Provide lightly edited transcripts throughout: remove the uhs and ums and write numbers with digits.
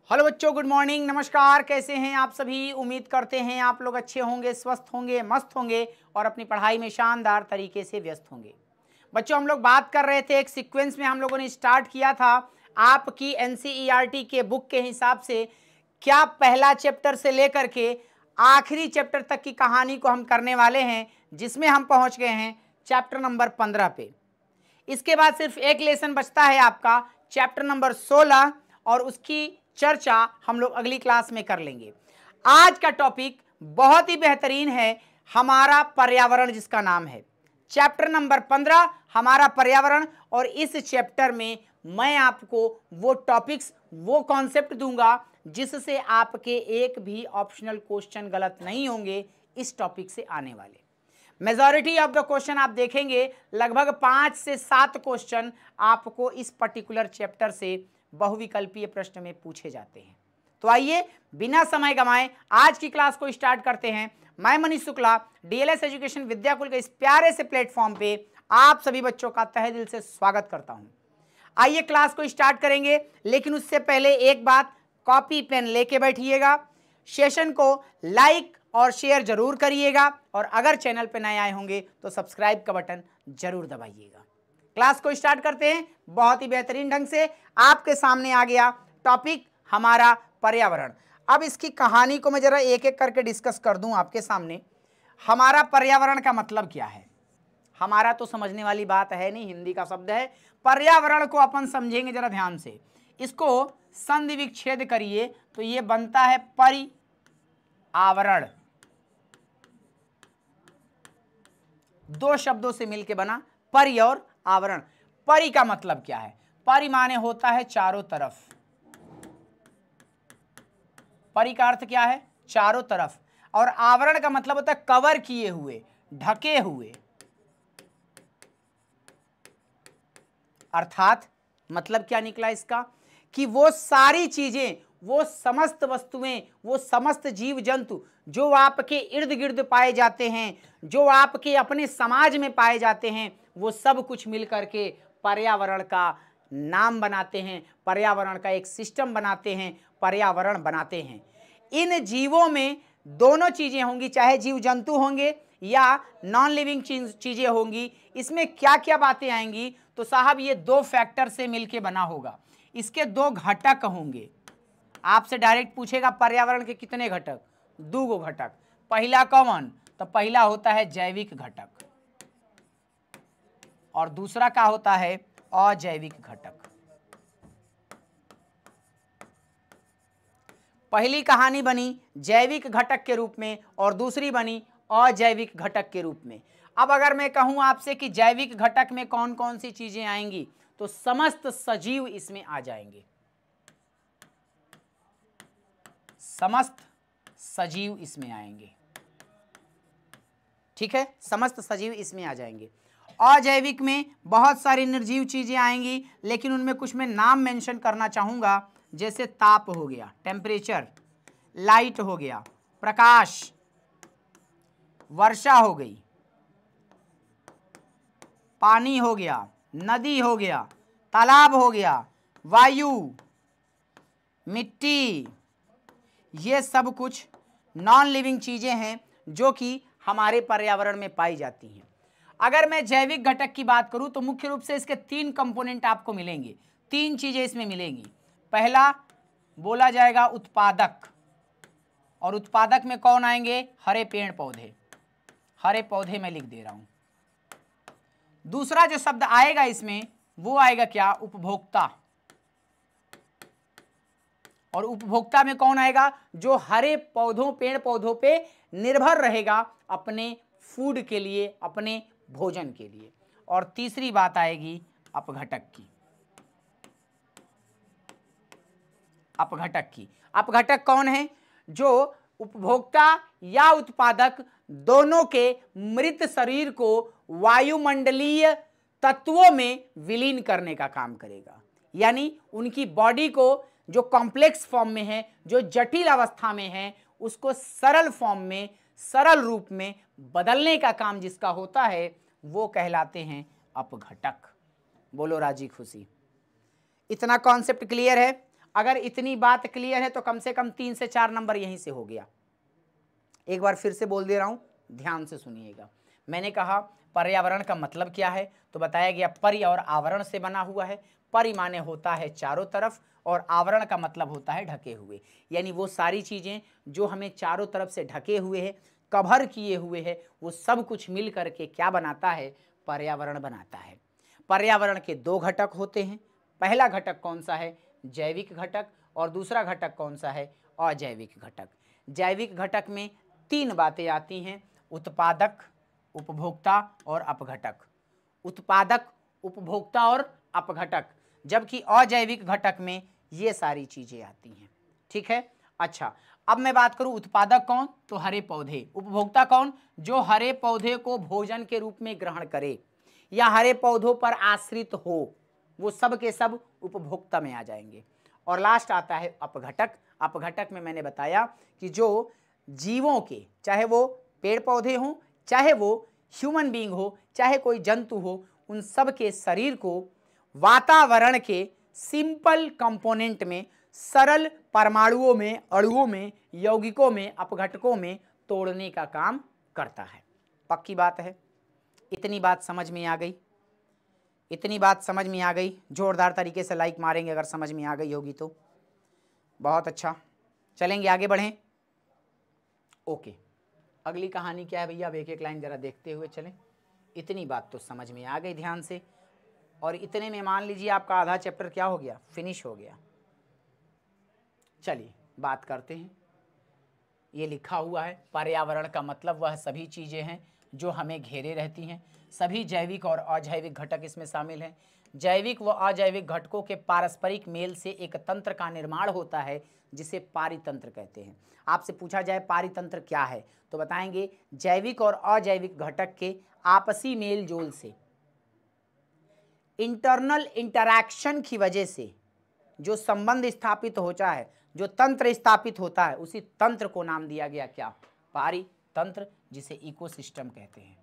Hello बच्चों, good morning, नमस्कार। कैसे हैं आप सभी? उम्मीद करते हैं आप लोग अच्छे होंगे, स्वस्थ होंगे, मस्त होंगे और अपनी पढ़ाई में शानदार तरीके से व्यस्त होंगे। बच्चों, हम लोग बात कर रहे थे, एक सीक्वेंस में हम लोगों ने स्टार्ट किया था आपकी एनसीईआरटी के बुक के हिसाब से क्या पहला चैप्टर से लेकर के आखिरी चैप्टर तक की कहानी को हम करने वाले हैं, जिसमें हम पहुंच गए हैं चैप्टर नंबर 15 पे। इसके बाद सिर्फ एक लेसन बचता है आपका चैप्टर नंबर 16 और उसकी चर्चा हम लोग अगली क्लास में कर लेंगे। आज का टॉपिक बहुत ही बेहतरीन है, हमारा पर्यावरण, जिसका नाम है चैप्टर नंबर 15 हमारा पर्यावरण। और इस चैप्टर में मैं आपको वो टॉपिक्स, वो कॉन्सेप्ट दूंगा जिससे आपके एक भी ऑप्शनल क्वेश्चन गलत नहीं होंगे इस टॉपिक से आने वाले। मेजॉरिटी ऑफ द क्वेश्चन आप देखेंगे, लगभग 5 से 7 क्वेश्चन आपको इस पर्टिकुलर चैप्टर से बहुविकल्पीय प्रश्न में पूछे जाते हैं। तो आइए बिना समय गंवाए आज की क्लास को स्टार्ट करते हैं। मैं मनीष शुक्ला, डीएलएस एजुकेशन विद्याकुल के इस प्यारे से प्लेटफॉर्म पे आप सभी बच्चों का तहे दिल से स्वागत करता हूं। आइए क्लास को स्टार्ट करेंगे, लेकिन उससे पहले एक बात, कॉपी पेन लेके बैठिएगा, सेशन को लाइक और शेयर जरूर करिएगा और अगर चैनल पे नए आए होंगे तो सब्सक्राइब का बटन जरूर दबाइएगा। क्लास को स्टार्ट करते हैं। बहुत ही बेहतरीन ढंग से आपके सामने आ गया टॉपिक हमारा पर्यावरण। अब इसकी कहानी को मैं जरा एक एक करके डिस्कस कर दूं आपके सामने। हमारा पर्यावरण का मतलब क्या है? हमारा तो समझने वाली बात है नहीं, हिंदी का शब्द है। पर्यावरण को अपन समझेंगे जरा ध्यान से। इसको संधि विच्छेद करिए तो ये बनता है परिआवरण। दो शब्दों से मिलकर बना परि और आवरण। परि का मतलब क्या है? परि माने होता है चारों तरफ। परि का अर्थ क्या है? चारों तरफ। और आवरण का मतलब होता है कवर किए हुए, ढके हुए। अर्थात मतलब क्या निकला इसका कि वो सारी चीजें, वो समस्त वस्तुएं, वो समस्त जीव जंतु जो आपके इर्द गिर्द पाए जाते हैं, जो आपके अपने समाज में पाए जाते हैं, वो सब कुछ मिलकर के पर्यावरण का नाम बनाते हैं, पर्यावरण का एक सिस्टम बनाते हैं, पर्यावरण बनाते हैं। इन जीवों में दोनों चीजें होंगी, चाहे जीव जंतु होंगे या नॉन लिविंग चीजें होंगी। इसमें क्या क्या बातें आएंगी? तो साहब ये दो फैक्टर से मिलके बना होगा, इसके दो घटक होंगे। आपसे डायरेक्ट पूछेगा पर्यावरण के कितने घटक? 2 घटक। पहला कौन? तो पहला होता है जैविक घटक और दूसरा क्या होता है? अजैविक घटक। पहली कहानी बनी जैविक घटक के रूप में और दूसरी बनी अजैविक घटक के रूप में। अब अगर मैं कहूं आपसे कि जैविक घटक में कौन कौन सी चीजें आएंगी, तो समस्त सजीव इसमें आ जाएंगे। समस्त सजीव इसमें आएंगे, ठीक है, समस्त सजीव इसमें आ जाएंगे। अजैविक में बहुत सारी निर्जीव चीजें आएंगी, लेकिन उनमें कुछ मैं नाम मेंशन करना चाहूंगा, जैसे ताप हो गया, टेम्परेचर, लाइट हो गया, प्रकाश, वर्षा हो गई, पानी हो गया, नदी हो गया, तालाब हो गया, वायु, मिट्टी, ये सब कुछ नॉन लिविंग चीजें हैं जो कि हमारे पर्यावरण में पाई जाती हैं। अगर मैं जैविक घटक की बात करूं तो मुख्य रूप से इसके 3 कंपोनेंट आपको मिलेंगे, 3 चीजें इसमें मिलेंगी। पहला बोला जाएगा उत्पादक, और उत्पादक में कौन आएंगे? हरे पेड़ पौधे। हरे पौधे मैं लिख दे रहा हूं। दूसरा जो शब्द आएगा इसमें वो आएगा क्या? उपभोक्ता। और उपभोक्ता में कौन आएगा? जो हरे पौधों, पेड़ पौधों पे निर्भर रहेगा अपने फूड के लिए, अपने भोजन के लिए। और तीसरी बात आएगी अपघटक की। अपघटक की। अपघटक कौन है? जो उपभोक्ता या उत्पादक दोनों के मृत शरीर को वायुमंडलीय तत्वों में विलीन करने का काम करेगा। यानी उनकी बॉडी को जो कॉम्प्लेक्स फॉर्म में है, जो जटिल अवस्था में है, उसको सरल फॉर्म में, सरल रूप में बदलने का काम जिसका होता है वो कहलाते हैं अपघटक। बोलो राजी खुशी। इतना कॉन्सेप्ट क्लियर है? अगर इतनी बात क्लियर है तो कम से कम 3 से 4 नंबर यहीं से हो गया। एक बार फिर से बोल दे रहा हूं, ध्यान से सुनिएगा। मैंने कहा पर्यावरण का मतलब क्या है, तो बताया गया परि और आवरण से बना हुआ है। परि माने होता है चारों तरफ और आवरण का मतलब होता है ढके हुए, यानी वो सारी चीजें जो हमें चारों तरफ से ढके हुए हैं, कवर किए हुए हैं, वो सब कुछ मिल करके क्या बनाता है, पर्यावरण बनाता है। पर्यावरण के 2 घटक होते हैं। पहला घटक कौन सा है, जैविक घटक, और दूसरा घटक कौन सा है, अजैविक घटक। जैविक घटक में 3 बातें आती हैं, उत्पादक, उपभोक्ता और अपघटक। उत्पादक, उपभोक्ता और अपघटक, जबकि अजैविक घटक में ये सारी चीजें आती हैं। ठीक है, अच्छा अब मैं बात करूं उत्पादक कौन, तो हरे पौधे। उपभोक्ता कौन, जो हरे पौधे को भोजन के रूप में ग्रहण करे या हरे पौधों पर आश्रित हो, वो सब के सब उपभोक्ता में आ जाएंगे। और लास्ट आता है अपघटक। अपघटक में मैंने बताया कि जो जीवों के, चाहे वो पेड़ पौधे हों, चाहे वो ह्यूमन बीइंग हो, चाहे कोई जंतु हो, उन सब के शरीर को वातावरण के सिंपल कंपोनेंट में, सरल परमाणुओं में, अणुओं में, यौगिकों में, अपघटकों में तोड़ने का काम करता है। पक्की बात है। इतनी बात समझ में आ गई, इतनी बात समझ में आ गई। जोरदार तरीके से लाइक मारेंगे अगर समझ में आ गई होगी तो। बहुत अच्छा, चलेंगे आगे बढ़ें। ओके, अगली कहानी क्या है भैया, अब एक एक लाइन जरा देखते हुए चलें। इतनी बात तो समझ में आ गई ध्यान से, और इतने में मान लीजिए आपका आधा चैप्टर क्या हो गया, फिनिश हो गया। चलिए बात करते हैं। ये लिखा हुआ है पर्यावरण का मतलब वह सभी चीज़ें हैं जो हमें घेरे रहती हैं। सभी जैविक और अजैविक घटक इसमें शामिल हैं। जैविक व अजैविक घटकों के पारस्परिक मेल से एक तंत्र का निर्माण होता है जिसे पारितंत्र कहते हैं। आपसे पूछा जाए पारितंत्र क्या है, तो बताएंगे जैविक और अजैविक घटक के आपसी मेल जोल से, इंटरनल इंटरैक्शन की वजह से जो संबंध स्थापित होता है, जो तंत्र स्थापित होता है, उसी तंत्र को नाम दिया गया क्या, पारितंत्र, जिसे इकोसिस्टम कहते हैं।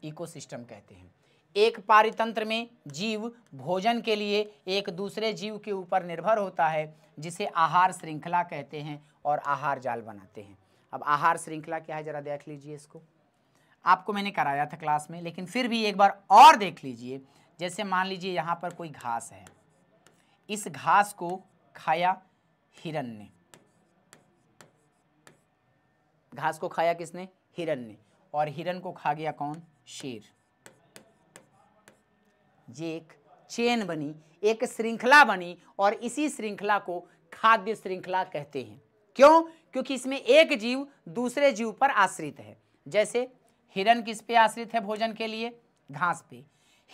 इकोसिस्टम कहते हैं। एक पारितंत्र में जीव भोजन के लिए एक दूसरे जीव के ऊपर निर्भर होता है, जिसे आहार श्रृंखला कहते हैं और आहार जाल बनाते हैं। अब आहार श्रृंखला क्या है जरा देख लीजिए इसको। आपको मैंने कराया था क्लास में, लेकिन फिर भी एक बार और देख लीजिए। जैसे मान लीजिए यहाँ पर कोई घास है, इस घास को खाया हिरन ने। घास को खाया किसने, हिरन ने, और हिरन को खा गया कौन, शेर। ये एक चेन बनी, एक श्रृंखला बनी, और इसी श्रृंखला को खाद्य श्रृंखला कहते हैं। क्यों, क्योंकि इसमें एक जीव दूसरे जीव पर आश्रित है। जैसे हिरन किस पे आश्रित है भोजन के लिए, घास पे।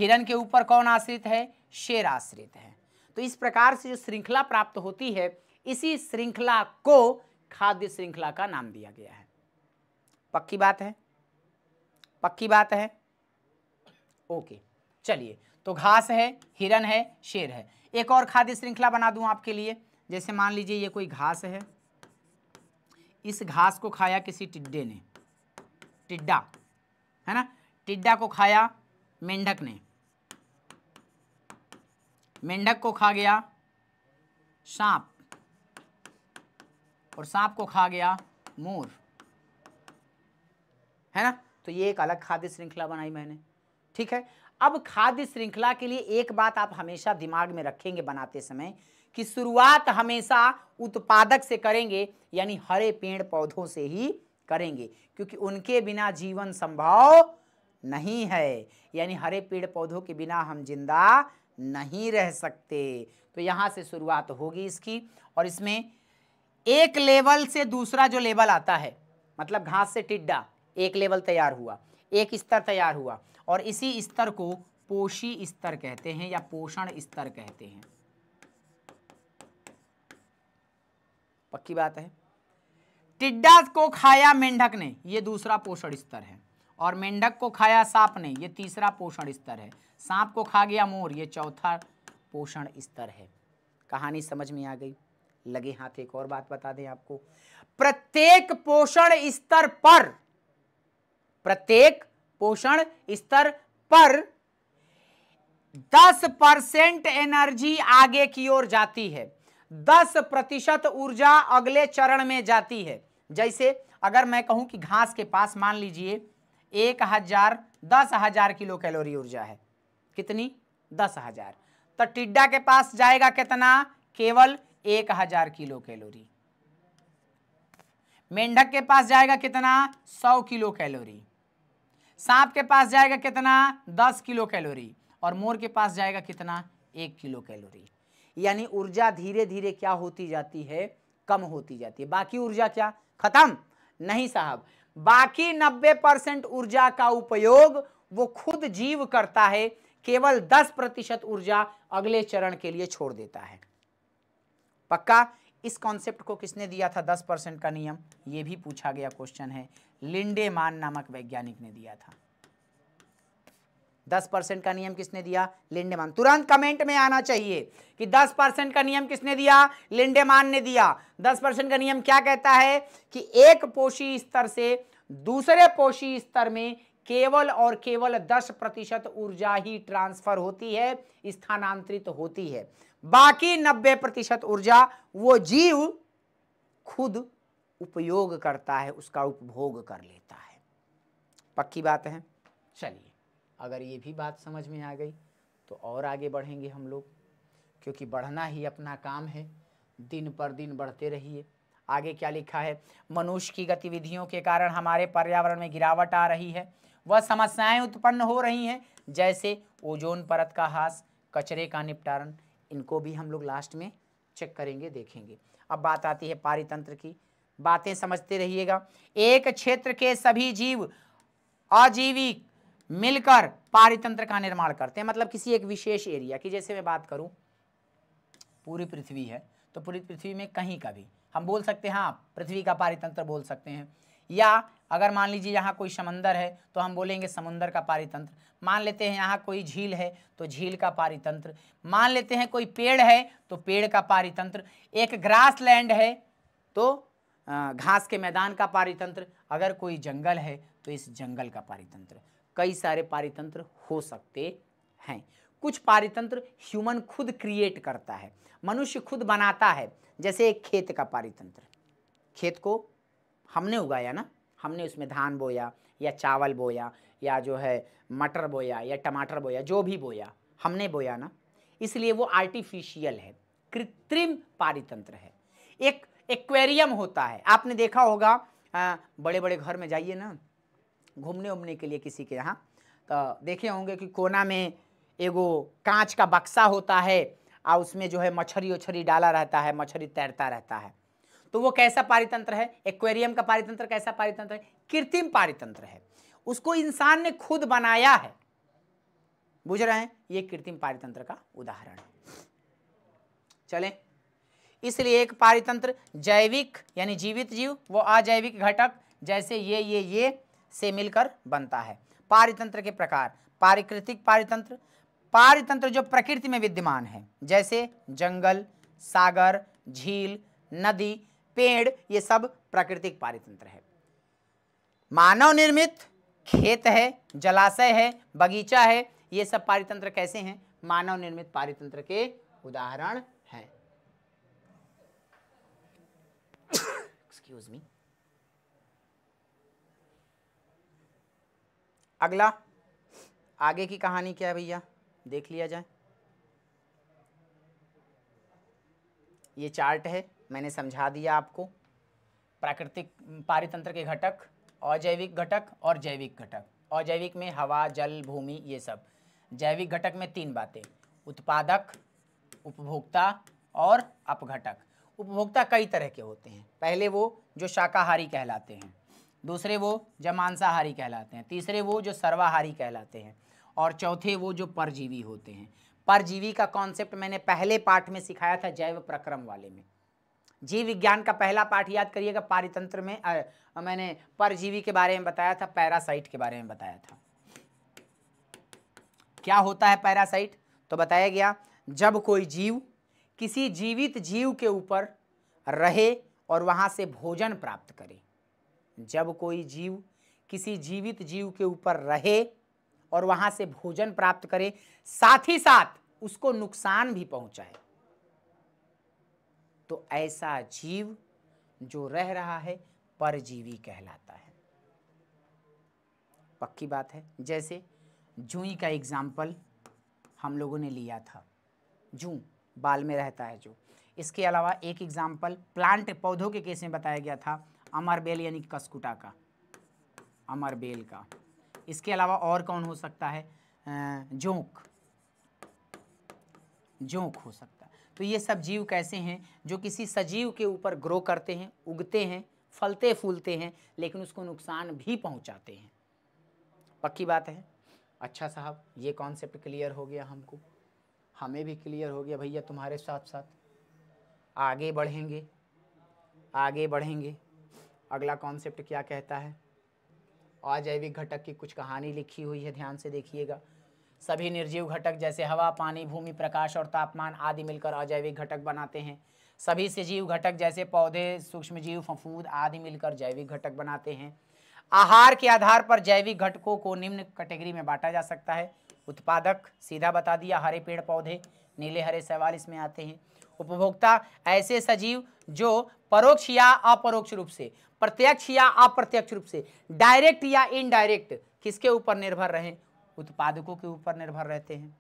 हिरन के ऊपर कौन आश्रित है, शेर आश्रित है। तो इस प्रकार से जो श्रृंखला प्राप्त होती है, इसी श्रृंखला को खाद्य श्रृंखला का नाम दिया गया है। पक्की बात है, पक्की बात है। ओके, चलिए, तो घास है, हिरन है, शेर है। एक और खाद्य श्रृंखला बना दूं आपके लिए। जैसे मान लीजिए ये कोई घास है, इस घास को खाया किसी टिड्डे ने, टिड्डा है ना, टिड्डा को खाया मेंढक ने, मेंढक को खा गया सांप, और सांप को खा गया मोर, है ना। तो ये एक अलग खाद्य श्रृंखला बनाई मैंने। ठीक है, अब खाद्य श्रृंखला के लिए एक बात आप हमेशा दिमाग में रखेंगे बनाते समय, कि शुरुआत हमेशा उत्पादक से करेंगे, यानी हरे पेड़ पौधों से ही करेंगे, क्योंकि उनके बिना जीवन संभव नहीं है। यानी हरे पेड़ पौधों के बिना हम जिंदा नहीं रह सकते। तो यहां से शुरुआत होगी इसकी, और इसमें एक लेवल से दूसरा जो लेवल आता है, मतलब घास से टिड्डा, एक लेवल तैयार हुआ, एक स्तर तैयार हुआ, और इसी स्तर को पोषी स्तर कहते हैं या पोषण स्तर कहते हैं। पक्की बात है। टिड्डा को खाया मेंढक ने, ये दूसरा पोषण स्तर है, और मेंढक को खाया सांप ने, ये तीसरा पोषण स्तर है। सांप को खा गया मोर, ये चौथा पोषण स्तर है। कहानी समझ में आ गई। लगे हाथ एक और बात बता दें आपको, प्रत्येक पोषण स्तर पर, प्रत्येक पोषण स्तर पर 10% एनर्जी आगे की ओर जाती है, 10% ऊर्जा अगले चरण में जाती है। जैसे अगर मैं कहूं कि घास के पास मान लीजिए 10,000 किलो कैलोरी ऊर्जा है, कितनी? 10,000। तो टिड्डा के पास जाएगा कितना? केवल 1,000 किलो कैलोरी। मेंढक के पास जाएगा कितना? 100 किलो कैलोरी। सांप के पास जाएगा कितना? 10 किलो कैलोरी। और मोर के पास जाएगा कितना? 1 किलो कैलोरी। यानी ऊर्जा धीरे धीरे क्या होती जाती है? कम होती जाती है। बाकी ऊर्जा क्या खत्म? नहीं साहब, बाकी 90% ऊर्जा का उपयोग वो खुद जीव करता है, केवल 10% ऊर्जा अगले चरण के लिए छोड़ देता है। पक्का? इस कॉन्सेप्ट को किसने दिया था 10% का नियम? ये भी पूछा गया क्वेश्चन है, लिंडेमान नामक वैज्ञानिक ने दिया था। 10% का नियम किसने दिया? लिंडेमान। तुरंत कमेंट में आना चाहिए कि 10% का नियम किसने दिया? लिंडेमान ने दिया। 10% का नियम क्या कहता है कि एक पोषी स्तर से दूसरे पोषी स्तर में केवल और केवल 10% ऊर्जा ही ट्रांसफर होती है, स्थानांतरित होती है। बाकी 90% ऊर्जा वो जीव खुद उपयोग करता है, उसका उपभोग कर लेता है। पक्की बात है? चलिए, अगर ये भी बात समझ में आ गई तो और आगे बढ़ेंगे हम लोग, क्योंकि बढ़ना ही अपना काम है। दिन पर दिन बढ़ते रहिए। आगे क्या लिखा है? मनुष्य की गतिविधियों के कारण हमारे पर्यावरण में गिरावट आ रही है, वह समस्याएं उत्पन्न हो रही हैं, जैसे ओजोन परत का ह्रास, कचरे का निपटारण। इनको भी हम लोग लास्ट में चेक करेंगे, देखेंगे। अब बात आती है पारितंत्र की। बातें समझते रहिएगा। एक क्षेत्र के सभी जीव अजीविक मिलकर पारितंत्र का निर्माण करते हैं। मतलब किसी एक विशेष एरिया की, जैसे मैं बात करूं पूरी पृथ्वी है तो पूरी पृथ्वी में कहीं का भी हम बोल सकते हैं, हाँ पृथ्वी का पारितंत्र बोल सकते हैं। या अगर मान लीजिए यहाँ कोई समंदर है तो हम बोलेंगे समुंदर का पारितंत्र। मान लेते हैं यहाँ कोई झील है तो झील का पारितंत्र। मान लेते हैं कोई पेड़ है तो पेड़ का पारितंत्र। एक ग्रास लैंड है तो घास के मैदान का पारितंत्र। अगर कोई जंगल है तो इस जंगल का पारितंत्र। कई सारे पारितंत्र हो सकते हैं। कुछ पारितंत्र ह्यूमन खुद क्रिएट करता है, मनुष्य खुद बनाता है। जैसे एक खेत का पारितंत्र, खेत को हमने उगाया ना, हमने उसमें धान बोया या चावल बोया या जो है मटर बोया या टमाटर बोया, जो भी बोया हमने बोया ना, इसलिए वो आर्टिफिशियल है, कृत्रिम पारितंत्र है। एक एक्वेरियम होता है, आपने देखा होगा बड़े बड़े घर में जाइए ना घूमने उमने के लिए किसी के यहाँ, तो देखे होंगे कि कोना में एगो कांच का बक्सा होता है और उसमें जो है मछली उछरी डाला रहता है, मछली तैरता रहता है। तो वो कैसा पारितंत्र है? एक्वेरियम का पारितंत्र कैसा पारितंत्र है? कृत्रिम पारितंत्र है, उसको इंसान ने खुद बनाया है। बुझ रहे हैं? ये कृत्रिम पारितंत्र का उदाहरण है। चलें, इसलिए एक पारितंत्र जैविक यानी जीवित जीव, वो अजैविक घटक जैसे ये से मिलकर बनता है। पारितंत्र के प्रकार: पारिकृतिक पारितंत्र, पारितंत्र जो प्रकृति में विद्यमान है, जैसे जंगल, सागर, झील, नदी, पेड़, ये सब प्राकृतिक पारितंत्र है। मानव निर्मित खेत है, जलाशय है, बगीचा है, ये सब पारितंत्र कैसे हैं? मानव निर्मित पारितंत्र के उदाहरण हैं। Excuse me. अगला, आगे की कहानी क्या है भैया, देख लिया जाए। ये चार्ट है, मैंने समझा दिया आपको। प्राकृतिक पारितंत्र के घटक, अजैविक घटक और जैविक घटक। अजैविक में हवा, जल, भूमि, ये सब। जैविक घटक में 3 बातें: उत्पादक, उपभोक्ता और अपघटक। उपभोक्ता कई तरह के होते हैं। पहले वो जो शाकाहारी कहलाते हैं, दूसरे वो जो मांसाहारी कहलाते हैं, तीसरे वो जो सर्वाहारी कहलाते हैं, और चौथे वो जो परजीवी होते हैं। परजीवी का कॉन्सेप्ट मैंने पहले पाठ में सिखाया था, जैव प्रक्रम वाले में। जीव विज्ञान का पहला पाठ याद करिएगा, पारितंत्र में मैंने परजीवी के बारे में बताया था, पैरासाइट के बारे में बताया था। क्या होता है पैरासाइट? तो बताया गया, जब कोई जीव किसी जीवित जीव के ऊपर रहे और वहां से भोजन प्राप्त करे। जब कोई जीव किसी जीवित जीव के ऊपर रहे और वहां से भोजन प्राप्त करे, साथ ही साथ उसको नुकसान भी पहुंचाए, तो ऐसा जीव जो रह रहा है परजीवी कहलाता है। पक्की बात है। जैसे जूई का एग्जाम्पल हम लोगों ने लिया था, जू बाल में रहता है जो। इसके अलावा एक एग्जाम्पल प्लांट पौधों के केस में बताया गया था, अमरबेल यानी कसकुटा का, अमरबेल का। इसके अलावा और कौन हो सकता है, जोंक, जोंक हो सकता है। तो ये सब जीव कैसे हैं जो किसी सजीव के ऊपर ग्रो करते हैं, उगते हैं, फलते फूलते हैं, लेकिन उसको नुकसान भी पहुंचाते हैं। पक्की बात है। अच्छा साहब, ये कॉन्सेप्ट क्लियर हो गया हमको, हमें भी क्लियर हो गया भैया। तुम्हारे साथ साथ आगे बढ़ेंगे, आगे बढ़ेंगे। अगला कॉन्सेप्ट क्या कहता है, अजैविक घटक की कुछ कहानी लिखी हुई है, ध्यान से देखिएगा। सभी निर्जीव घटक जैसे हवा, पानी, भूमि, प्रकाश और तापमान आदि मिलकर अजैविक घटक बनाते हैं। सभी सजीव घटक जैसे पौधे, सूक्ष्मजीव, फफूंद आदि मिलकर जैविक घटक बनाते हैं। आहार के आधार पर जैविक घटकों को निम्न कैटेगरी में बांटा जा सकता है। उत्पादक, सीधा बता दिया, हरे पेड़ पौधे, नीले हरे शैवाल इसमें आते हैं। उपभोक्ता, ऐसे सजीव जो परोक्ष या अपरोक्ष रूप से, प्रत्यक्ष या अप्रत्यक्ष रूप से, डायरेक्ट या इनडायरेक्ट किसके ऊपर निर्भर रहे, उत्पादकों के ऊपर निर्भर रहते हैं।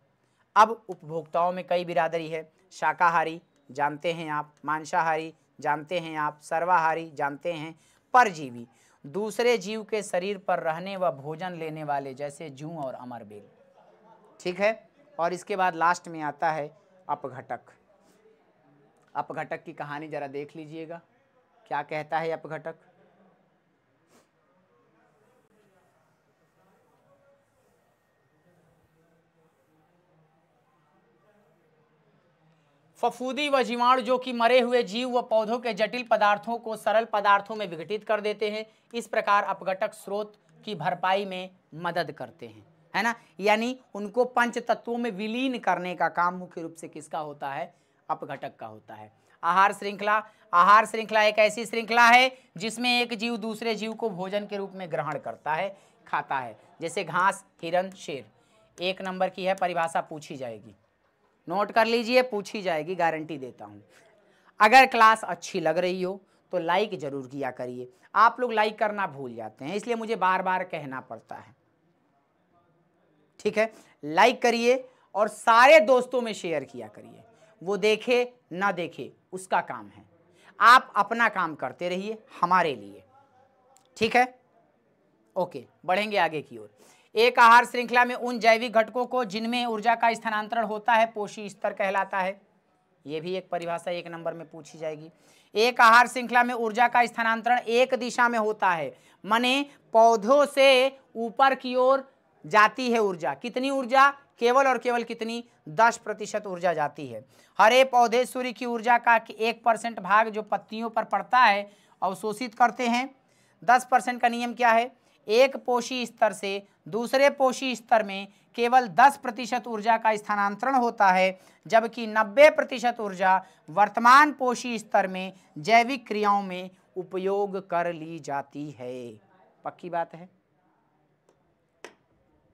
अब उपभोक्ताओं में कई बिरादरी है, शाकाहारी जानते हैं आप, मांसाहारी जानते हैं आप, सर्वाहारी जानते हैं, परजीवी दूसरे जीव के शरीर पर रहने व भोजन लेने वाले जैसे जूं और अमरबेल। ठीक है। और इसके बाद लास्ट में आता है अपघटक। अपघटक की कहानी जरा देख लीजिएगा, क्या कहता है अपघटक। फफूंदी व जीवाणु जो कि मरे हुए जीव व पौधों के जटिल पदार्थों को सरल पदार्थों में विघटित कर देते हैं। इस प्रकार अपघटक स्रोत की भरपाई में मदद करते हैं, है ना। यानी उनको पंच तत्वों में विलीन करने का काम मुख्य रूप से किसका होता है, अपघटक का होता है। आहार श्रृंखला, आहार श्रृंखला एक ऐसी श्रृंखला है जिसमें एक जीव दूसरे जीव को भोजन के रूप में ग्रहण करता है, खाता है। जैसे घास, हिरन, शेर। 1 नंबर की है परिभाषा, पूछी जाएगी, नोट कर लीजिए, पूछी जाएगी, गारंटी देता हूं। अगर क्लास अच्छी लग रही हो तो लाइक जरूर किया करिए। आप लोग लाइक करना भूल जाते हैं, इसलिए मुझे बार बार कहना पड़ता है। ठीक है, लाइक करिए और सारे दोस्तों में शेयर किया करिए। वो देखे ना देखे उसका काम है, आप अपना काम करते रहिए हमारे लिए। ठीक है, ओके, बढ़ेंगे आगे की ओर। एक आहार श्रृंखला में उन जैविक घटकों को जिनमें ऊर्जा का स्थानांतरण होता है पोषी स्तर कहलाता है। यह भी एक परिभाषा 1 नंबर में पूछी जाएगी। एक आहार श्रृंखला में ऊर्जा का स्थानांतरण एक दिशा में होता है, माने पौधों से ऊपर की ओर जाती है ऊर्जा। कितनी ऊर्जा, केवल और केवल कितनी, 10% ऊर्जा जाती है। हरे पौधे सूर्य की ऊर्जा का 1% भाग जो पत्तियों पर पड़ता है अवशोषित करते हैं। 10% का नियम क्या है, एक पोषी स्तर से दूसरे पोषी स्तर में केवल 10% ऊर्जा का स्थानांतरण होता है, जबकि 90% ऊर्जा वर्तमान पोषी स्तर में जैविक क्रियाओं में उपयोग कर ली जाती है। पक्की बात है,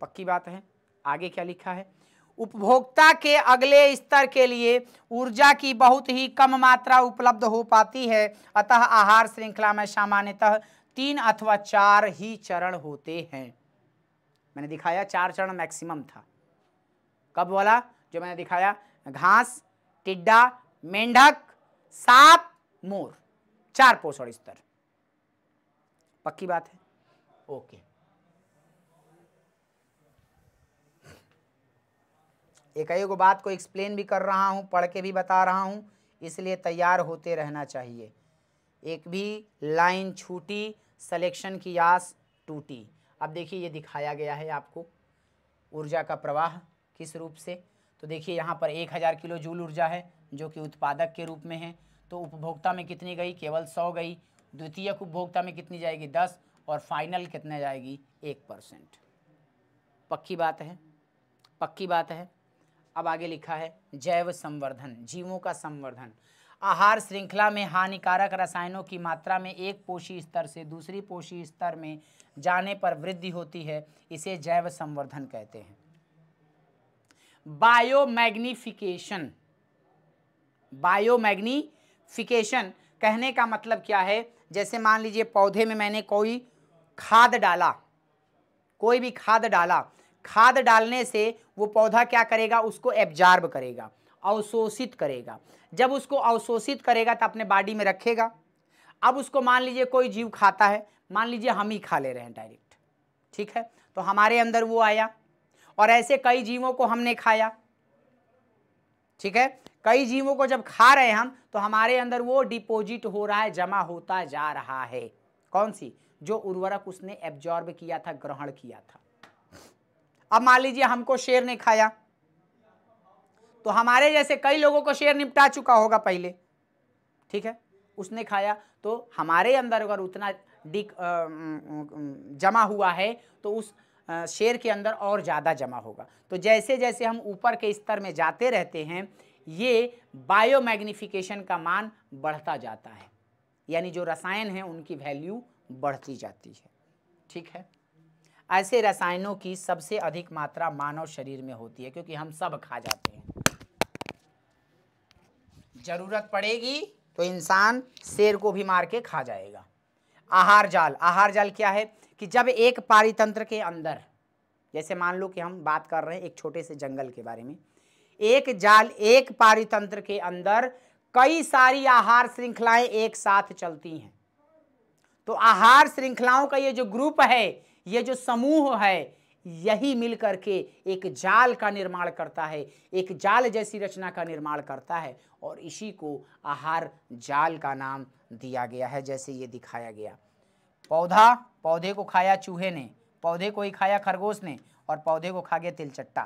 पक्की बात है। आगे क्या लिखा है, उपभोक्ता के अगले स्तर के लिए ऊर्जा की बहुत ही कम मात्रा उपलब्ध हो पाती है, अतः आहार श्रृंखला में सामान्यतः 3 अथवा 4 ही चरण होते हैं। मैंने दिखाया 4 चरण मैक्सिमम था। कब बोला, जो मैंने दिखाया, घास, टिड्डा, मेंढक, सांप, मोर, 4 पोषण स्तर। पक्की बात है, ओके। एक बात को एक्सप्लेन भी कर रहा हूं, पढ़ के भी बता रहा हूं, इसलिए तैयार होते रहना चाहिए। एक भी लाइन छूटी, सिलेक्शन की आस टूटी। अब देखिए ये दिखाया गया है आपको ऊर्जा का प्रवाह किस रूप से। तो देखिए यहाँ पर 1000 किलो जूल ऊर्जा है जो कि उत्पादक के रूप में है। तो उपभोक्ता में कितनी गई, केवल 100 गई। द्वितीयक उपभोक्ता में कितनी जाएगी, 10, और फाइनल कितने जाएगी, 1%। पक्की बात है, पक्की बात है। अब आगे लिखा है जैव संवर्धन, जीवों का संवर्धन। आहार श्रृंखला में हानिकारक रसायनों की मात्रा में एक पोषी स्तर से दूसरी पोषी स्तर में जाने पर वृद्धि होती है, इसे जैव संवर्धन कहते हैं। बायोमैग्निफिकेशन, बायोमैग्निफिकेशन कहने का मतलब क्या है? जैसे मान लीजिए पौधे में मैंने कोई खाद डाला, कोई भी खाद डाला, खाद डालने से वो पौधा क्या करेगा? उसको एब्जॉर्ब करेगा, अवशोषित करेगा। जब उसको अवशोषित करेगा तो अपने बॉडी में रखेगा। अब उसको मान लीजिए कोई जीव खाता है, मान लीजिए हम ही खा ले रहे हैं डायरेक्ट, ठीक है, तो हमारे अंदर वो आया और ऐसे कई जीवों को हमने खाया, ठीक है। कई जीवों को जब खा रहे हैं हम तो हमारे अंदर वो डिपॉजिट हो रहा है, जमा होता जा रहा है। कौन सी? जो उर्वरक उसने एब्जॉर्ब किया था, ग्रहण किया था। अब मान लीजिए हमको शेर ने खाया, तो हमारे जैसे कई लोगों को शेर निपटा चुका होगा पहले, ठीक है, उसने खाया तो हमारे अंदर अगर उतना जमा हुआ है तो उस शेर के अंदर और ज़्यादा जमा होगा। तो जैसे जैसे हम ऊपर के स्तर में जाते रहते हैं, ये बायोमैग्निफिकेशन का मान बढ़ता जाता है, यानी जो रसायन हैं उनकी वैल्यू बढ़ती जाती है, ठीक है। ऐसे रसायनों की सबसे अधिक मात्रा मानव शरीर में होती है, क्योंकि हम सब खा जाते हैं। जरूरत पड़ेगी तो इंसान शेर को भी मार के खा जाएगा। आहार जाल, आहार जाल क्या है? कि जब एक पारितंत्र के अंदर, जैसे मान लो कि हम बात कर रहे हैं एक छोटे से जंगल के बारे में, एक पारितंत्र के अंदर कई सारी आहार श्रृंखलाएं एक साथ चलती हैं। तो आहार श्रृंखलाओं का ये जो ग्रुप है, ये जो समूह है, यही मिलकर के एक जाल का निर्माण करता है, एक जाल जैसी रचना का निर्माण करता है, और इसी को आहार जाल का नाम दिया गया है। जैसे ये दिखाया गया, पौधे को खाया चूहे ने, पौधे को ही खाया खरगोश ने, और पौधे को खा गया तिलचट्टा,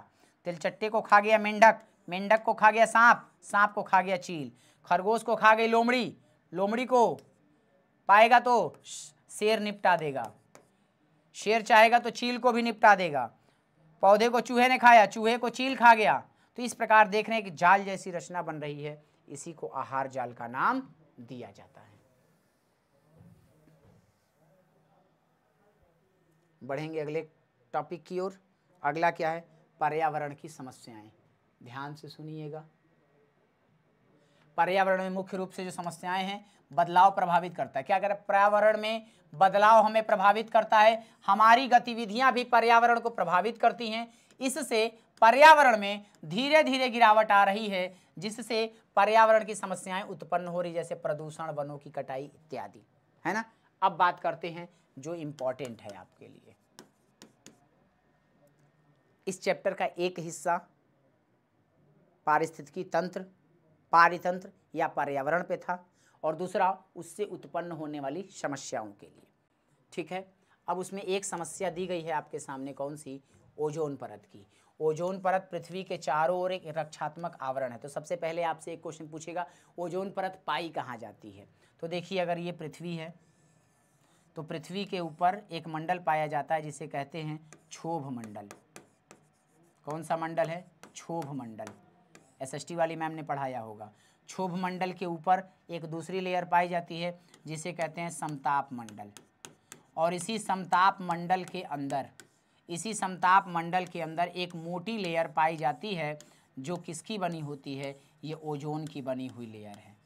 तिलचट्टे को खा गया मेंढक, मेंढक को खा गया सांप, सांप को खा गया चील, खरगोश को खा गई लोमड़ी, लोमड़ी को पाएगा तो शेर निपटा देगा, शेर चाहेगा तो चील को भी निपटा देगा, पौधे को चूहे ने खाया, चूहे को चील खा गया। तो इस प्रकार देख रहे हैं कि जाल जैसी रचना बन रही है, इसी को आहार जाल का नाम दिया जाता है। बढ़ेंगे अगले टॉपिक की ओर। अगला क्या है? पर्यावरण की समस्याएं। ध्यान से सुनिएगा। पर्यावरण में मुख्य रूप से जो समस्याएं हैं, बदलाव प्रभावित करता है। क्या अगर पर्यावरण में बदलाव हमें प्रभावित करता है, हमारी गतिविधियां भी पर्यावरण को प्रभावित करती हैं। इससे पर्यावरण में धीरे धीरे गिरावट आ रही है, जिससे पर्यावरण की समस्याएं उत्पन्न हो रही, जैसे प्रदूषण, वनों की कटाई इत्यादि, है ना। अब बात करते हैं जो इम्पोर्टेंट है आपके लिए। इस चैप्टर का एक हिस्सा पारिस्थितिकी तंत्र, पारितंत्र या पर्यावरण पे था, और दूसरा उससे उत्पन्न होने वाली समस्याओं के लिए, ठीक है। अब उसमें एक समस्या दी गई है आपके सामने, कौन सी? ओजोन परत की। ओजोन परत पृथ्वी के चारों ओर एक रक्षात्मक आवरण है। तो सबसे पहले आपसे एक क्वेश्चन पूछेगा, ओजोन परत पाई कहाँ जाती है? तो देखिए, अगर ये पृथ्वी है तो पृथ्वी के ऊपर एक मंडल पाया जाता है जिसे कहते हैं क्षोभ मंडल। कौन सा मंडल है? क्षोभ मंडल। एसएसटी वाली मैम ने पढ़ाया होगा। क्षोभ मंडल के ऊपर एक दूसरी लेयर पाई जाती है जिसे कहते हैं समताप मंडल, और इसी समताप मंडल के अंदर एक मोटी लेयर पाई जाती है जो किसकी बनी होती है? ये ओजोन की बनी हुई लेयर है।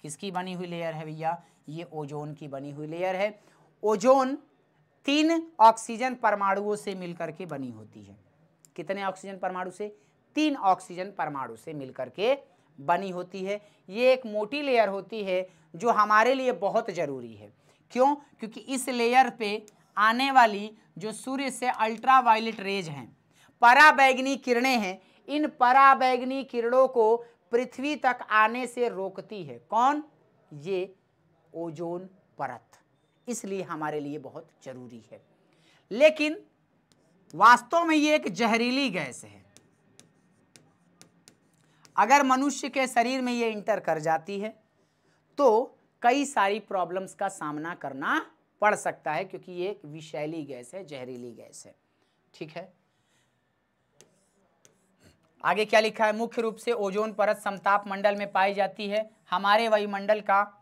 किसकी बनी हुई लेयर है भैया? ये ओजोन की बनी हुई लेयर है। ओजोन 3 ऑक्सीजन परमाणुओं से मिलकर के बनी होती है। कितने ऑक्सीजन परमाणु से? 3 ऑक्सीजन परमाणु से मिलकर के बनी होती है। ये एक मोटी लेयर होती है जो हमारे लिए बहुत ज़रूरी है। क्यों? क्योंकि इस लेयर पे आने वाली जो सूर्य से अल्ट्रावायलेट रेज हैं, पराबैंगनी किरणें हैं, इन पराबैंगनी किरणों को पृथ्वी तक आने से रोकती है। कौन? ये ओजोन परत। इसलिए हमारे लिए बहुत जरूरी है। लेकिन वास्तव में ये एक जहरीली गैस है। अगर मनुष्य के शरीर में ये इंटर कर जाती है तो कई सारी प्रॉब्लम्स का सामना करना पड़ सकता है, क्योंकि ये एक विषैली गैस है, जहरीली गैस है, ठीक है। आगे क्या लिखा है, मुख्य रूप से ओजोन परत समताप मंडल में पाई जाती है। हमारे वायुमंडल का,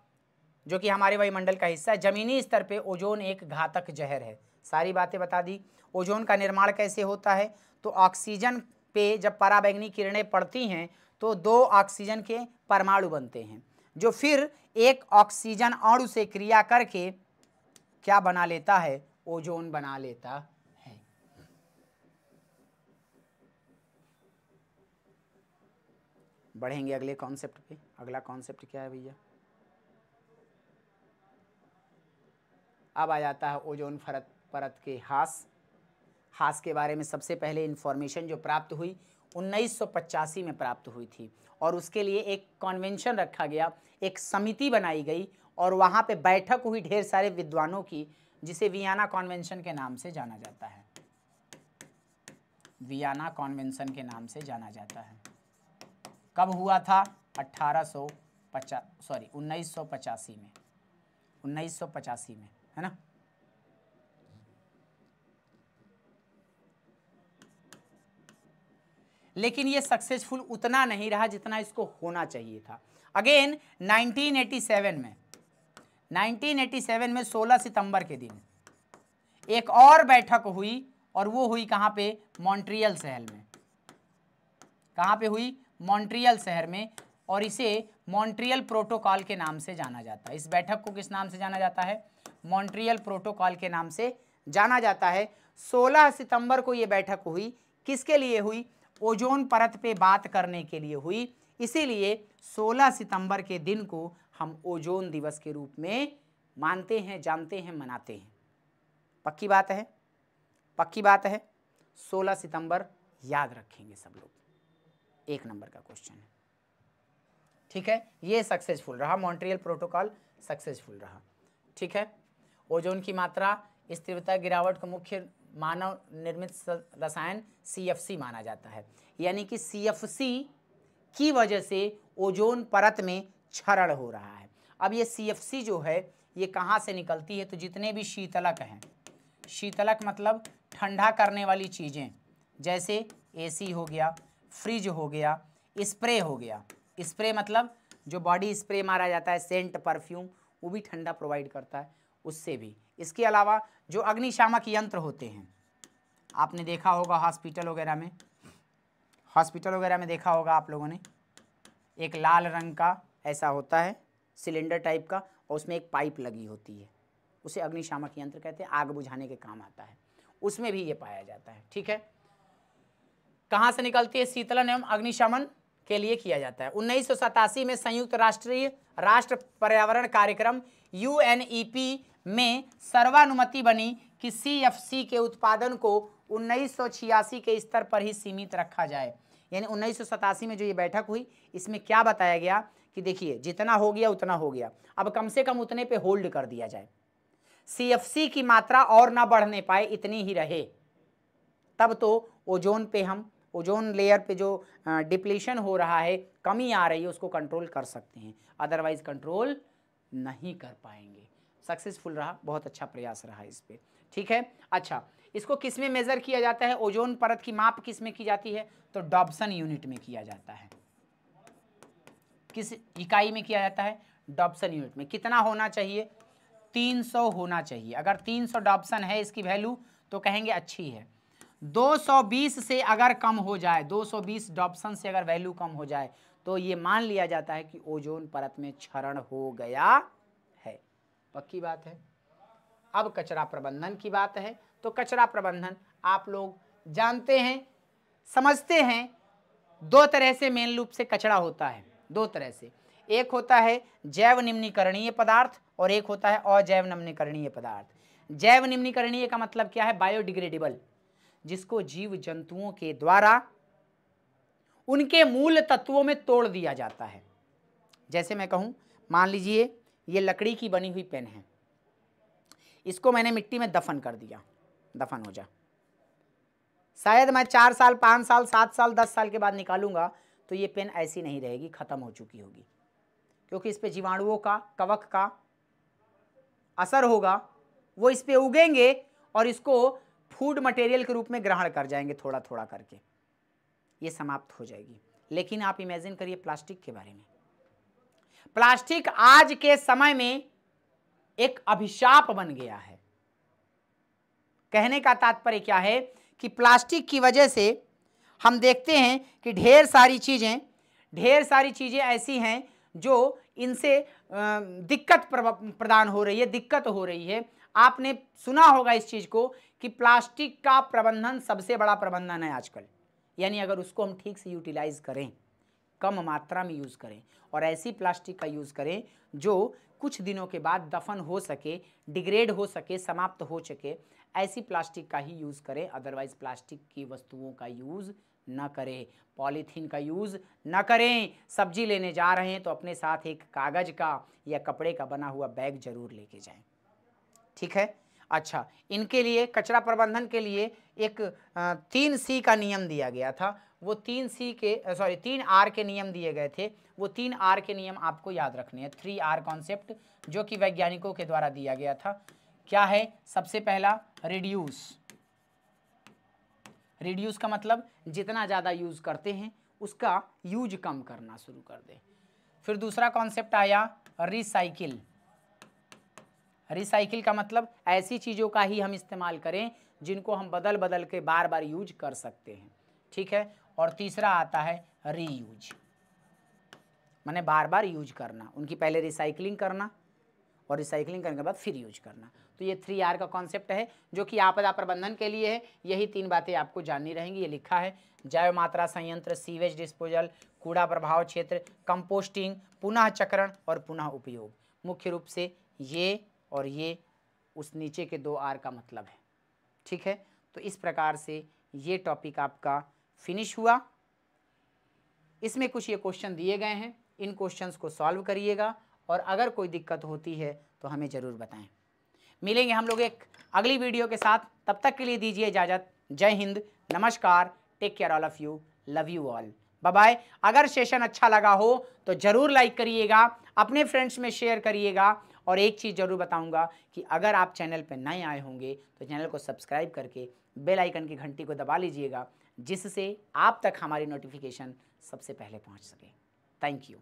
जो कि हमारे वायुमंडल का हिस्सा है, जमीनी स्तर पे ओजोन एक घातक जहर है। सारी बातें बता दी। ओजोन का निर्माण कैसे होता है, तो ऑक्सीजन पे जब पराबैंगनी किरणें पड़ती हैं तो 2 ऑक्सीजन के परमाणु बनते हैं, जो फिर एक ऑक्सीजन अणु से क्रिया करके क्या बना लेता है, ओजोन बना लेता है। बढ़ेंगे अगले कॉन्सेप्ट पे। अगला कॉन्सेप्ट क्या है भैया, अब आ जाता है ओजोन परत के हास के बारे में सबसे पहले इंफॉर्मेशन जो प्राप्त हुई 1985 में प्राप्त हुई थी, और उसके लिए एक कन्वेंशन रखा गया, एक समिति बनाई गई और वहाँ पे बैठक हुई ढेर सारे विद्वानों की, जिसे वियना कन्वेंशन के नाम से जाना जाता है। वियना कन्वेंशन के नाम से जाना जाता है। कब हुआ था, 1985 में, 1985 में, है ना। लेकिन ये सक्सेसफुल उतना नहीं रहा जितना इसको होना चाहिए था। अगेन 1987 में 16 सितंबर के दिन एक और बैठक हुई, और वो हुई कहाँ पे, मॉन्ट्रियल शहर में। कहाँ पे हुई, मॉन्ट्रियल शहर में, और इसे मॉन्ट्रियल प्रोटोकॉल के नाम से जाना जाता है। इस बैठक को किस नाम से जाना जाता है, मॉन्ट्रियल प्रोटोकॉल के नाम से जाना जाता है। 16 सितंबर को ये बैठक हुई, किसके लिए हुई, ओजोन परत पे बात करने के लिए हुई। इसीलिए 16 सितंबर के दिन को हम ओजोन दिवस के रूप में मानते हैं, जानते हैं, मनाते हैं। पक्की बात है, पक्की बात है। 16 सितंबर याद रखेंगे सब लोग, 1 नंबर का क्वेश्चन है, ठीक है। ये सक्सेसफुल रहा, मॉन्ट्रियल प्रोटोकॉल सक्सेसफुल रहा, ठीक है। ओजोन की मात्रा इस तीव्रता गिरावट को मुख्य मानव निर्मित रसायन CFC माना जाता है, यानी कि CFC की वजह से ओजोन परत में क्षरण हो रहा है। अब ये CFC जो है ये कहाँ से निकलती है, तो जितने भी शीतलक हैं, शीतलक मतलब ठंडा करने वाली चीज़ें, जैसे AC हो गया, फ्रिज हो गया, स्प्रे हो गया। स्प्रे मतलब जो बॉडी स्प्रे मारा जाता है, सेंट, परफ्यूम, वो भी ठंडा प्रोवाइड करता है, उससे भी। इसके अलावा जो अग्निशामक यंत्र होते हैं, आपने देखा होगा हॉस्पिटल वगैरह में देखा होगा आप लोगों ने, एक लाल रंग का ऐसा होता है सिलेंडर टाइप का, और उसमें एक पाइप लगी होती है, उसे अग्निशामक यंत्र कहते हैं, आग बुझाने के काम आता है, उसमें भी ये पाया जाता है, ठीक है। कहाँ से निकलती है, शीतलन एवं अग्निशमन के लिए किया जाता है। 1987 में संयुक्त राष्ट्र पर्यावरण कार्यक्रम UNEP में सर्वानुमति बनी कि CFC के उत्पादन को 1986 के स्तर पर ही सीमित रखा जाए। यानी 1987 में जो ये बैठक हुई, इसमें क्या बताया गया कि देखिए जितना हो गया उतना हो गया, अब कम से कम उतने पे होल्ड कर दिया जाए, CFC की मात्रा और ना बढ़ने पाए, इतनी ही रहे, तब तो ओजोन लेयर पे जो डिप्लीशन हो रहा है, कमी आ रही है, उसको कंट्रोल कर सकते हैं, अदरवाइज कंट्रोल नहीं कर पाएंगे। सक्सेसफुल रहा, बहुत अच्छा प्रयास रहा इस पे, ठीक है। अच्छा, इसको किस में मेजर किया जाता है, ओजोन परत की माप किस में की जाती है, तो डॉब्सन यूनिट में किया जाता है। किस इकाई में किया जाता है, डॉब्सन यूनिट में। कितना होना चाहिए, 300 होना चाहिए। अगर 300 डॉब्सन है इसकी वैल्यू, तो कहेंगे अच्छी है। 220 से अगर कम हो जाए, 220 डॉब्सन से अगर वैल्यू कम हो जाए, तो ये मान लिया जाता है कि ओजोन परत में क्षरण हो गया है। पक्की बात है। अब कचरा प्रबंधन की बात है, तो कचरा प्रबंधन आप लोग जानते हैं, समझते हैं। 2 तरह से मेन रूप से कचरा होता है, 2 तरह से। एक होता है जैव निम्नीकरणीय पदार्थ, और एक होता है अजैव निम्नीकरणीय पदार्थ। जैव निम्नीकरणीय का मतलब क्या है, बायोडिग्रेडेबल, जिसको जीव जंतुओं के द्वारा उनके मूल तत्वों में तोड़ दिया जाता है। जैसे मैं कहूं, मान लीजिए ये लकड़ी की बनी हुई पेन है, इसको मैंने मिट्टी में दफन कर दिया, दफन हो जा। शायद मैं 4 साल, 5 साल, 7 साल, 10 साल के बाद निकालूंगा तो ये पेन ऐसी नहीं रहेगी, खत्म हो चुकी होगी, क्योंकि इस पे जीवाणुओं का, कवक का असर होगा, वो इस पे उगेंगे और इसको फूड मटेरियल के रूप में ग्रहण कर जाएंगे थोड़ा थोड़ा करके। ये समाप्त हो जाएगी। लेकिन आप इमेजिन करिए प्लास्टिक के बारे में। प्लास्टिक आज के समय में एक अभिशाप बन गया है। कहने का तात्पर्य क्या है कि प्लास्टिक की वजह से हम देखते हैं कि ढेर सारी चीज़ें ऐसी हैं जो इनसे दिक्कत प्रदान हो रही है, दिक्कत हो रही है। आपने सुना होगा इस चीज़ को कि प्लास्टिक का प्रबंधन सबसे बड़ा प्रबंधन है आजकल। यानी अगर उसको हम ठीक से यूटिलाइज करें, कम मात्रा में यूज़ करें और ऐसी प्लास्टिक का यूज़ करें जो कुछ दिनों के बाद दफन हो सके, डिग्रेड हो सके, समाप्त हो सके, ऐसी प्लास्टिक का ही यूज़ करें। अदरवाइज प्लास्टिक की वस्तुओं का यूज़ न करें, पॉलीथीन का यूज़ न करें। सब्जी लेने जा रहे हैं तो अपने साथ एक कागज़ का या कपड़े का बना हुआ बैग जरूर लेके जाएं। ठीक है। अच्छा, इनके लिए कचरा प्रबंधन के लिए एक 3C का नियम दिया गया था। वो 3 R के नियम दिए गए थे। वो 3 R के नियम आपको याद रखने हैं। 3R कॉन्सेप्ट जो कि वैज्ञानिकों के द्वारा दिया गया था। क्या है? सबसे पहला रिड्यूस का मतलब जितना ज़्यादा यूज़ करते हैं उसका यूज कम करना शुरू कर दें। फिर दूसरा कॉन्सेप्ट आया रिसाइकिल का मतलब ऐसी चीज़ों का ही हम इस्तेमाल करें जिनको हम बदल बदल के बार बार यूज कर सकते हैं। ठीक है। और तीसरा आता है रीयूज, माने बार बार यूज करना, उनकी पहले रिसाइकलिंग करना और रिसाइकलिंग करने के बाद फिर यूज करना। तो ये 3R का कॉन्सेप्ट है जो कि आपदा प्रबंधन के लिए है। यही 3 बातें आपको जाननी रहेंगी। ये लिखा है जैव मात्रा संयंत्र, सीवेज डिस्पोजल, कूड़ा प्रभाव क्षेत्र, कंपोस्टिंग, पुनः चक्रण और पुनः उपयोग। मुख्य रूप से ये और ये उस नीचे के 2R का मतलब है। ठीक है। तो इस प्रकार से ये टॉपिक आपका फिनिश हुआ। इसमें कुछ ये क्वेश्चन दिए गए हैं, इन क्वेश्चंस को सॉल्व करिएगा और अगर कोई दिक्कत होती है तो हमें ज़रूर बताएं। मिलेंगे हम लोग एक अगली वीडियो के साथ। तब तक के लिए दीजिए इजाज़त। जय हिंद, नमस्कार, take care all of you, love you all, bye bye. अगर सेशन अच्छा लगा हो तो ज़रूर लाइक करिएगा, अपने फ्रेंड्स में शेयर करिएगा और एक चीज़ ज़रूर बताऊंगा कि अगर आप चैनल पर नए आए होंगे तो चैनल को सब्सक्राइब करके बेल आइकन की घंटी को दबा लीजिएगा, जिससे आप तक हमारी नोटिफिकेशन सबसे पहले पहुंच सके। Thank you.